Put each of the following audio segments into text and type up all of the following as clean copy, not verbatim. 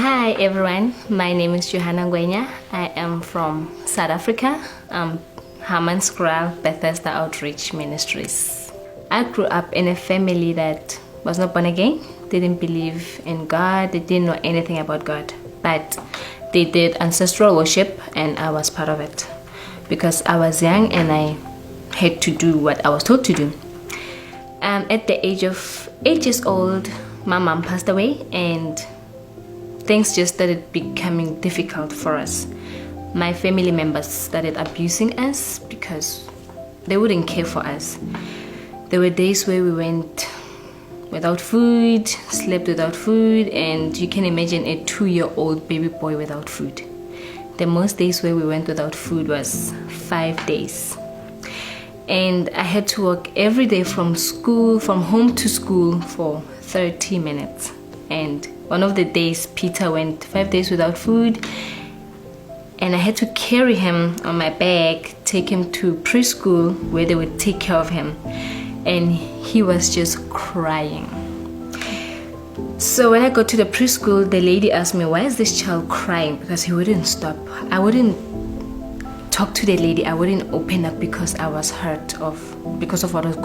Hi everyone, my name is Johanna Ngwenya. I am from South Africa. I'm Hammanskraal, Bethesda Outreach Ministries. I grew up in a family that was not born again, didn't believe in God, they didn't know anything about God, but they did ancestral worship and I was part of it because I was young and I had to do what I was told to do. At the age of 8 years old, my mom passed away and things just started becoming difficult for us. My family members started abusing us because they wouldn't care for us. There were days where we went without food, slept without food, and you can imagine a 2-year-old baby boy without food. The most days where we went without food was 5 days. And I had to walk every day from home to school for 30 minutes. And one of the days, Peter went 5 days without food, and I had to carry him on my back, take him to preschool where they would take care of him. And he was just crying. So when I got to the preschool, the lady asked me, why is this child crying? Because he wouldn't stop. I wouldn't talk to the lady. I wouldn't open up because I was hurt because of what was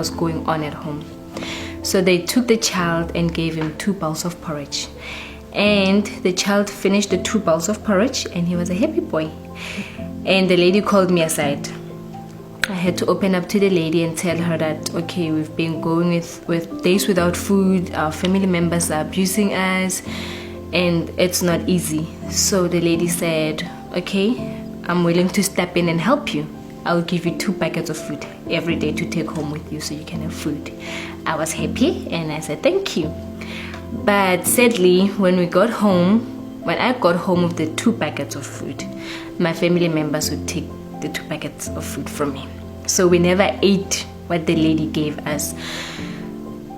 going on at home. So they took the child and gave him 2 bowls of porridge. And the child finished the 2 bowls of porridge and he was a happy boy. And the lady called me aside. I had to open up to the lady and tell her that, okay, we've been going with days without food, our family members are abusing us, and it's not easy. So the lady said, okay, I'm willing to step in and help you. I'll give you 2 packets of food every day to take home with you so you can have food. I was happy and I said thank you. But sadly, when I got home with the 2 packets of food, my family members would take the 2 packets of food from me. So we never ate what the lady gave us.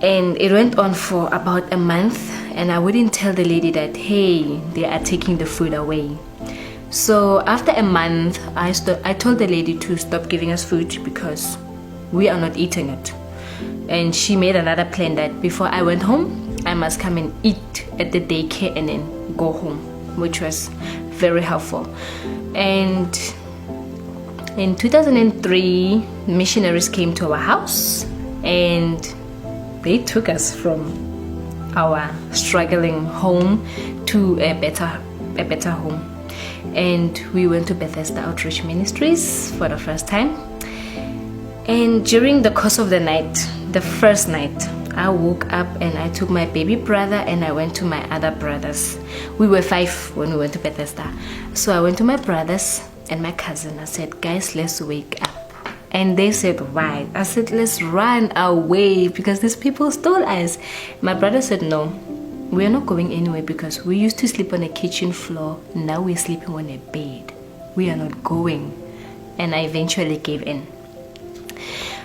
And it went on for about a month, and I wouldn't tell the lady that, hey, they are taking the food away. So after a month, I told the lady to stop giving us food because we are not eating it. And she made another plan that before I went home, I must come and eat at the daycare and then go home, which was very helpful. And in 2003, missionaries came to our house and they took us from our struggling home to a better home. And we went to Bethesda Outreach Ministries for the first time. And during the course of the night, the first night, I woke up and I took my baby brother and I went to my other brothers. We were 5 when we went to Bethesda. So I went to my brothers and my cousin. I said, guys, let's wake up. And they said, why? I said, let's run away because these people stole us. My brother said, no, we are not going anywhere because we used to sleep on a kitchen floor. Now we're sleeping on a bed. We are not going. And I eventually gave in.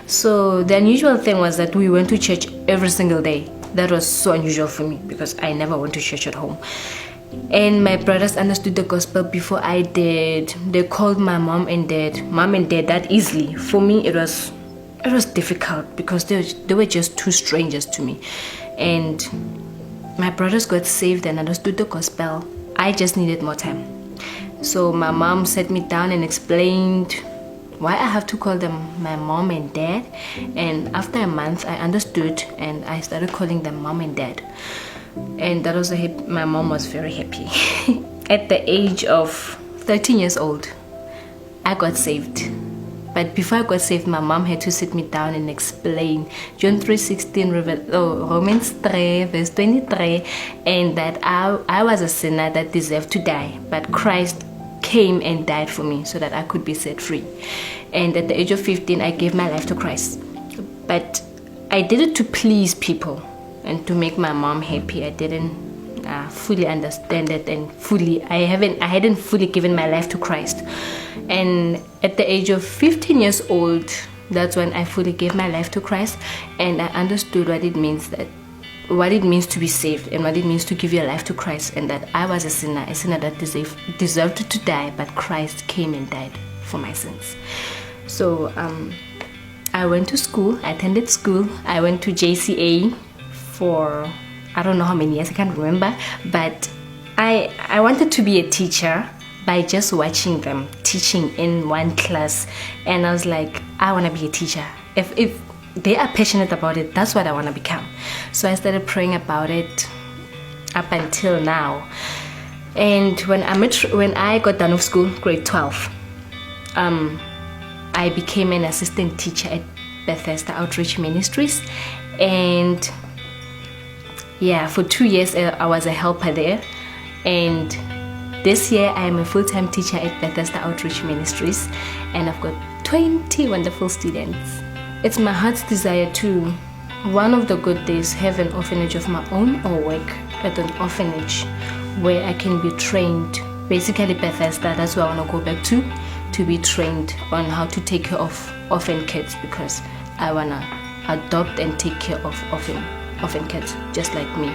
So the unusual thing was that we went to church every single day. That was so unusual for me because I never went to church at home. And my brothers understood the gospel before I did. They called my mom and dad that easily. For me, it was difficult because they were just 2 strangers to me. And my brothers got saved and understood the gospel. I just needed more time. So my mom sat me down and explained why I have to call them my mom and dad. And after a month, I understood and I started calling them mom and dad. And that was my mom was very happy. At the age of 13 years old, I got saved. But before I got saved, my mom had to sit me down and explain John 3:16, Romans 3 verse 23, and that I was a sinner that deserved to die, but Christ came and died for me so that I could be set free. And at the age of 15, I gave my life to Christ. But I did it to please people and to make my mom happy. I didn't fully understand it and I hadn't fully given my life to Christ. And at the age of 15 years old, that's when I fully gave my life to Christ, and I understood what it means to be saved and what it means to give your life to Christ, and that I was a sinner that deserved to die, but Christ came and died for my sins. So I went to school, I attended school, I went to JCA for I don't know how many years, I can't remember, but I wanted to be a teacher by just watching them teaching in one class, and I was like, I want to be a teacher. If they are passionate about it, that's what I want to become. So I started praying about it up until now. And when I got done with school, grade 12, I became an assistant teacher at Bethesda Outreach Ministries, and yeah, for 2 years I was a helper there, and this year I am a full-time teacher at Bethesda Outreach Ministries, and I've got 20 wonderful students. It's my heart's desire to, one of the good days, have an orphanage of my own or work at an orphanage where I can be trained. Basically Bethesda, that's where I want to go back to be trained on how to take care of orphan kids, because I want to adopt and take care of orphan kids just like me.